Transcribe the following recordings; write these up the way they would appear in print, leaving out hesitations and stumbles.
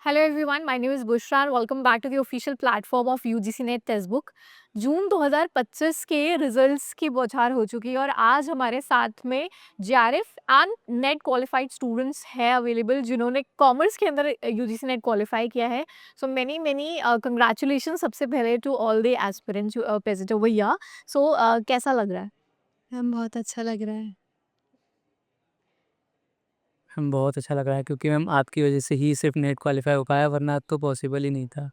Hello everyone, my name is Bushra and welcome back to the official platform of UGC NET text book. जून 2025 के results की बौछार हो चुकी है और आज हमारे साथ में JRF and net qualified students हैं अवेलेबल जिन्होंने कॉमर्स के अंदर यूजीसी नेट क्वालिफाई किया है। सो मेनी मेनी कंग्रेचुलेशन सबसे पहले to all the aspirants present over here. So कैसा लग रहा है? मैम बहुत अच्छा लग रहा है। मैम बहुत अच्छा लग रहा है क्योंकि मैम आपकी वजह से ही सिर्फ नेट क्वालिफाई हो पाया, वरना तो पॉसिबल ही नहीं था।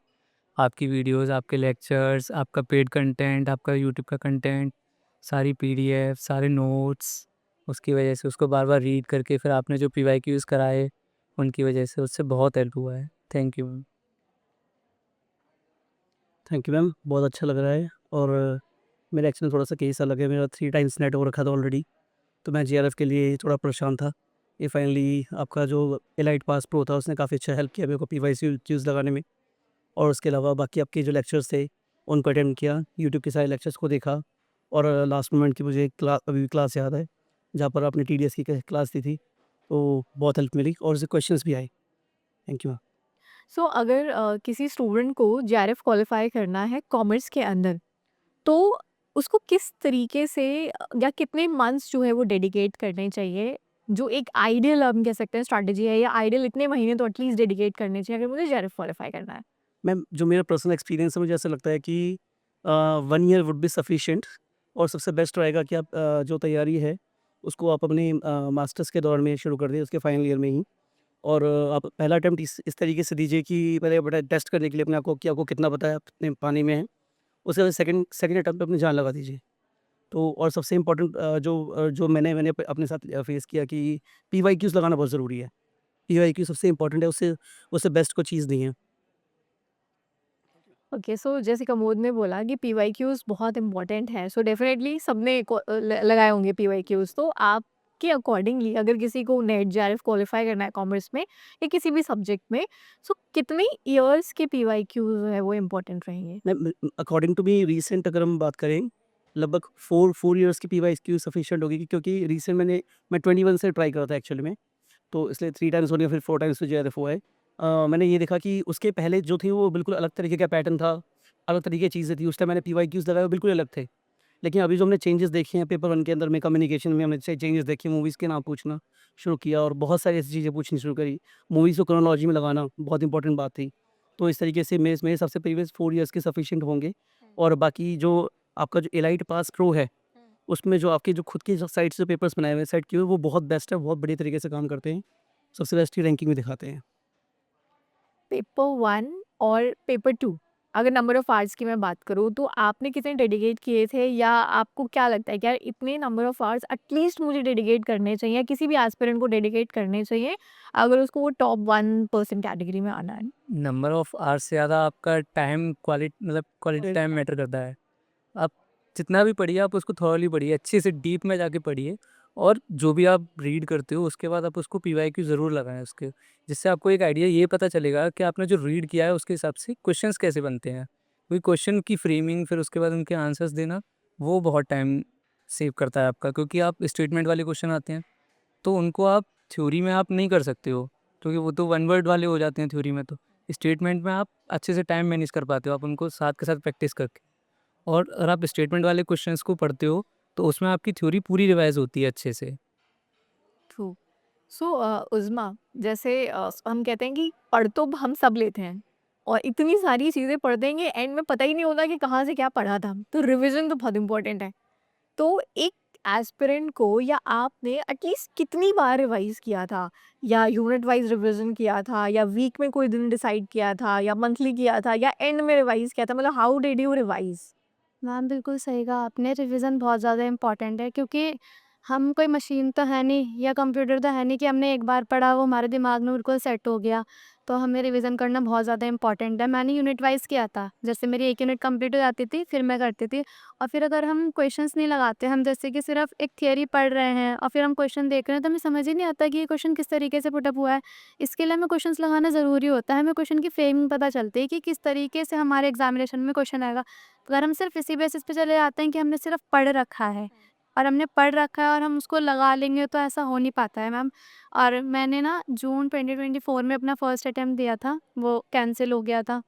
आपकी वीडियोस, आपके लेक्चर्स, आपका पेड कंटेंट, आपका यूट्यूब का कंटेंट, सारी पीडीएफ, सारे नोट्स, उसकी वजह से उसको बार बार रीड करके फिर आपने जो पीवाईक्यूज कराए, उनकी वजह से उससे बहुत हेल्प हुआ है। Thank you ma'am. Thank you ma'am, बहुत अच्छा लग रहा है। और मेरा एक्चुअली थोड़ा-सा केस अलग है, मेरा 3 टाइम्स नेट हो रखा था ऑलरेडी, तो मैं जेआरएफ के लिए थोड़ा परेशान था। ये फाइनली आपका जो एलाइट पास प्रो था, उसने काफ़ी अच्छा हेल्प किया मेरे को पीवाईक्यूज़ लगाने में। और उसके अलावा बाकी आपके जो लेक्चर्स थे, उनको अटेंड किया, यूट्यूब के सारे लेक्चर्स को देखा। और लास्ट मोमेंट की मुझे अभी भी क्लास याद है, जहाँ पर आपने टीडीएस की क्लास दी थी, तो बहुत हेल्प मिली और उससे क्वेश्चंस भी आए। Thank you ma'am. सो अगर किसी स्टूडेंट को जेआरएफ क्वालिफाई करना है कॉमर्स के अंदर, तो उसको किस तरीके से या कितने मंथ्स जो है वो डेडिकेट करने चाहिए? जो एक आइडियल हम कह सकते हैं स्ट्रैटेजी है या आइडियल इतने महीने तो एटलीस्ट डेडिकेट करने चाहिए अगर मुझे जेआरएफ क्वालिफाई करना है। मैम, जो मेरा पर्सनल एक्सपीरियंस है, मुझे ऐसा लगता है कि 1 ईयर वुड बी सफिशिएंट। और सबसे बेस्ट रहेगा कि आप जो तैयारी है, उसको आप अपने मास्टर्स के दौर में शुरू कर दें, उसके फाइनल ईयर में ही। और आप पहला अटेम्प्ट इस तरीके से दीजिए कि पहले बड़ा टेस्ट करने के लिए अपने आप को कि आपको कितना पता है, आप कितने पानी में हैं। उसके बाद सेकंड सेकंड अटेम्प्ट पे अपनी जान लगा दीजिए। तो और सबसे इम्पोर्टेंट जो मैंने अपने साथ फेस किया कि पीवाईक्यूज़ लगाना बहुत ज़रूरी है। पीवाईक्यू सबसे इम्पोर्टेंट है, उससे उससे बेस्ट कोई चीज़ नहीं है। ओके, सो जैसे कमोद ने बोला कि पीवाईक्यूज बहुत इंपॉर्टेंट है, सो डेफिनेटली सबने लगाए होंगे पीवाईक्यूज। तो आपके अकॉर्डिंगली अगर किसी को नेट जेआरएफ क्वालिफाई करना है कॉमर्स में या किसी भी सब्जेक्ट में, सो कितने इयर्स के पीवाईक्यूज है वो इम्पोर्टेंट रहेंगे? अकॉर्डिंग टू मी रीसेंट अगर हम बात करें, लगभग 4 इयर्स की पीवाईक्यू सफिशिएंट होगी, क्योंकि रीसेंट मैं 21 से ट्राई करा था एक्चुअली में। तो इसलिए 3 टाइम्स हो गया, फिर 4 टाइम्स तो जेआरएफ हुआ है। मैंने ये देखा कि उसके पहले जो थी वो बिल्कुल अलग तरीके का पैटर्न था, अलग तरीके की चीज़ें थी। उस टाइम मैंने पीवाईक्यूज़ लगाए वो बिल्कुल अलग थे। लेकिन अभी जो हमने चेंजेस देखे हैं पेपर 1 के अंदर में, कम्युनिकेशन में हमने चेंजेस देखे, मूवीज़ के नाम पूछना शुरू किया और बहुत सारी ऐसी चीज़ें पूछनी शुरू करी। मूवीज़ को क्रोनोलॉजी में लगाना बहुत इंपॉर्टेंट बात थी। तो इस तरीके से मेरे मेरे हिसाब से प्रीवियस 4 इयर्स के सफिशिएंट होंगे। और बाकी जो आपका जो एलाइट पास प्रो है, उसमें जो आपके जो खुद की जो साइट से पेपर्स बनाए हुए हैं, सेट किए हुए, वो बहुत बेस्ट है, बहुत बढ़िया तरीके से काम करते हैं। सबसे बेस्ट ही रैंकिंग में दिखाते हैं। पेपर 1 और पेपर 2, अगर नंबर ऑफ आवर्स की मैं बात करूँ तो आपने कितने डेडिकेट किए थे, या आपको क्या लगता है कि यार इतने नंबर ऑफ आवर्स एटलीस्ट मुझे डेडिकेट करने चाहिए या किसी भी एस्पिरेंट को डेडिकेट करने चाहिए अगर उसको वो टॉप 1% कैटेगरी में आना है? नंबर ऑफ आवर्स से ज़्यादा आपका टाइम क्वालिटी, मतलब क्वालिटी टाइम मैटर करता है। आप जितना भी पढ़िए, आप उसको थॉरली पढ़िए, अच्छे से डीप में जाके पढ़िए। और जो भी आप रीड करते हो उसके बाद आप उसको पीवाईक्यू ज़रूर लगाएं उसके, जिससे आपको एक आइडिया ये पता चलेगा कि आपने जो रीड किया है उसके हिसाब से क्वेश्चंस कैसे बनते हैं। कोई क्वेश्चन की फ्रेमिंग, फिर उसके बाद उनके आंसर्स देना, वो बहुत टाइम सेव करता है आपका, क्योंकि आप स्टेटमेंट वाले क्वेश्चन आते हैं तो उनको आप थ्योरी में आप नहीं कर सकते हो, क्योंकि वो तो वन वर्ड वाले हो जाते हैं थ्योरी में। तो स्टेटमेंट में आप अच्छे से टाइम मैनेज कर पाते हो, आप उनको साथ के साथ प्रैक्टिस करके। और अगर आप स्टेटमेंट वाले क्वेश्चंस को पढ़ते हो तो उसमें आपकी थ्योरी पूरी रिवाइज होती है अच्छे से। ट्रू। सो उज़्मा, जैसे हम कहते हैं कि पढ़ तो हम सब लेते हैं और इतनी सारी चीज़ें पढ़ देंगे, एंड में पता ही नहीं होता कि कहाँ से क्या पढ़ा था। तो रिवीजन तो बहुत इंपॉर्टेंट है। तो एक एस्पिरेंट को या आपने एटलीस्ट कितनी बार रिवाइज किया था, या यूनिट वाइज रिवीजन किया था, या वीक में कोई दिन डिसाइड किया था, या मंथली किया था, या एंड में रिवाइज किया था? मतलब how did you revise? Ma'am बिल्कुल सही कहा आपने, रिवीजन बहुत ज़्यादा इम्पॉर्टेंट है क्योंकि हम कोई मशीन तो है नहीं या कंप्यूटर तो है नहीं कि हमने एक बार पढ़ा वो हमारे दिमाग में बिल्कुल सेट हो गया। तो हमें रिवीजन करना बहुत ज़्यादा इम्पॉर्टेंट है। मैंने यूनिट वाइज किया था, जैसे मेरी एक यूनिट कंप्लीट हो जाती थी फिर मैं करती थी। और फिर अगर हम क्वेश्चंस नहीं लगाते, हम जैसे कि सिर्फ एक थियरी पढ़ रहे हैं और फिर हम क्वेश्चन देख रहे हैं, तो हमें समझ ही नहीं आता कि ये क्वेश्चन किस तरीके से पुटअप हुआ है। इसके लिए हमें क्वेश्चंस लगाना ज़रूरी होता है, हमें क्वेश्चन की फ्रेमिंग पता चलती है कि किस तरीके से हमारे एग्जामिनेशन में क्वेश्चन आएगा। अगर हम सिर्फ इसी बेसिस पे चले जाते हैं कि हमने सिर्फ पढ़ रखा है, और हमने पढ़ रखा है और हम उसको लगा लेंगे तो ऐसा हो नहीं पाता है मैम। और मैंने ना जून 2024 में अपना फर्स्ट अटेम्प्ट दिया था, वो कैंसिल हो गया था।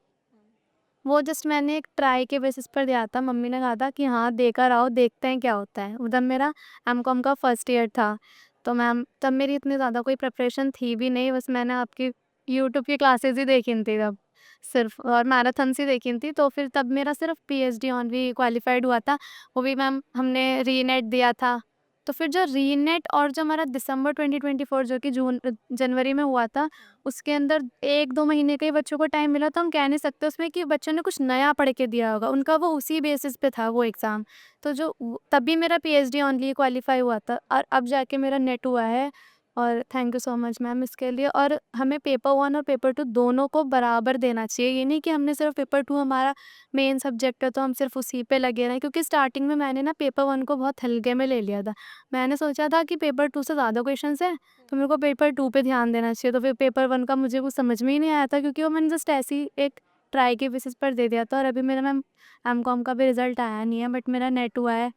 वो जस्ट मैंने एक ट्राई के बेसिस पर दिया था। मम्मी ने कहा था कि हाँ, देकर आओ, देखते हैं क्या होता है। उधर मेरा एमकॉम का फर्स्ट ईयर था, तो मैम तब मेरी इतनी ज़्यादा कोई प्रिपरेशन थी भी नहीं, बस मैंने आपकी यूट्यूब की क्लासेस ही देखी थी तब सिर्फ, और मैराथन्स ही देखी थी। तो फिर तब मेरा सिर्फ पीएचडी ओनली क्वालिफाइड हुआ था, वो भी मैम हमने रीनेट दिया था। तो फिर जो रीनेट और जो हमारा दिसंबर 2024 जो कि जनवरी में हुआ था, उसके अंदर 1-2 महीने का ही बच्चों को टाइम मिला, तो हम कह नहीं सकते उसमें कि बच्चों ने कुछ नया पढ़ के दिया होगा, उनका वो उसी बेसिस पे था वो एग्ज़ाम। तो जो तभी मेरा पीएचडी ओनली क्वालिफ़ाई हुआ था और अब जाके मेरा नेट हुआ है। और thank you so much ma'am इसके लिए। और हमें पेपर 1 और पेपर 2 दोनों को बराबर देना चाहिए, ये नहीं कि हमने सिर्फ पेपर 2 हमारा मेन सब्जेक्ट है तो हम सिर्फ उसी पे लगे रहें, क्योंकि स्टार्टिंग में मैंने ना पेपर 1 को बहुत हल्के में ले लिया था। मैंने सोचा था कि पेपर 2 से ज़्यादा क्वेश्चंस हैं, तो मेरे को पेपर 2 पे ध्यान देना चाहिए। तो फिर पेपर 1 का मुझे कुछ समझ में ही नहीं आया था, क्योंकि वो मैंने जस्ट ऐसे ही एक ट्राई के बेसिस पर दे दिया था। और अभी मेरा मैम एमकॉम का भी रिजल्ट आया नहीं है, बट मेरा नेट हुआ है।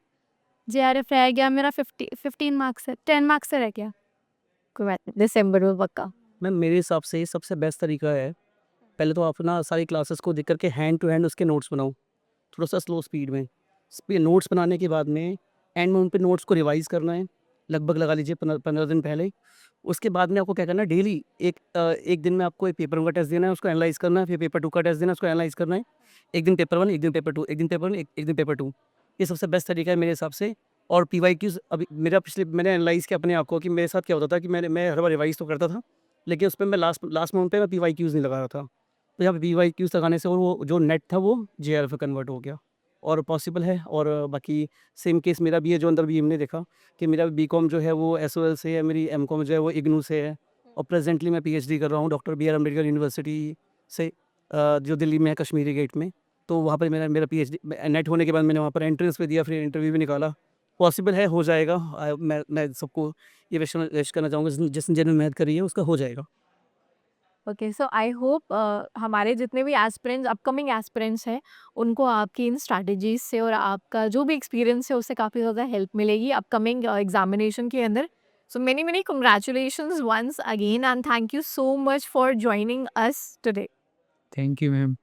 जेआरएफ रह गया मेरा 15 मार्क्स से, 10 मार्क्स से रह गया। कोई बात नहीं, दिसंबर में पक्का। मैम मेरे हिसाब से सबसे बेस्ट तरीका है, पहले तो आप ना सारी क्लासेस को देख कर के हैंड टू हैंड उसके नोट्स बनाओ, थोड़ा सा स्लो स्पीड में। नोट्स बनाने के बाद में एंड में उन पे नोट्स को रिवाइज़ करना है, लगभग लगा लीजिए 15 दिन पहले। उसके बाद में आपको क्या करना है, डेली एक दिन में आपको एक पेपर 1 का टेस्ट देना है, उसको एनालाइज़ करना है, फिर पेपर 2 का टेस्ट देना है, उसको एनालाइज़ करना है। एक दिन पेपर 1, एक दिन पेपर 2, एक दिन पेपर 1, एक दिन पेपर 2। ये सबसे बेस्ट तरीका है मेरे हिसाब से। और पीवाईक्यूज़ अभी मैंने एनालाइज़ किया अपने आप को कि मेरे साथ क्या होता था कि मैं हर बार रिवाइज़ तो करता था, लेकिन उसपे मैं लास्ट मोमेंट पे मैं पीवाईक्यूज़ नहीं लगा रहा था। तो यहाँ पे पीवाईक्यूज़ लगाने से वो जो नेट था वो जेआरएफ में कन्वर्ट हो गया और पॉसिबल है। और बाकी सेम केस मेरा भी है, जो अंदर भी हमने देखा कि मेरा बीकॉम जो है वो एसओएल से है, मेरी एमकॉम जो है वो इग्नू से है और प्रेजेंटली मैं पीएचडी कर रहा हूँ doctor B R Ambedkar university से, जो दिल्ली में है, कश्मीरी गेट में। तो वहाँ पर मेरा पीएचडी नेट होने के बाद मैंने वहाँ पर एंट्रेंस भी दिया, फिर इंटरव्यू भी निकाला। पॉसिबल है, हो जाएगा। मैं सबको ये विश करना चाहूँगा, जिसने जिन्होंने मेहनत करी है उसका हो जाएगा। ओके, सो आई होप हमारे जितने भी एस्पिरेंट्स, अपकमिंग एस्पिरेंट्स हैं, उनको आपकी इन स्ट्रैटेजीज से और आपका जो भी एक्सपीरियंस है उससे काफ़ी ज़्यादा हेल्प मिलेगी अपकमिंग एग्जामिनेशन के अंदर। So many many congratulations once again and thank you so much for joining us today. Thank you ma'am.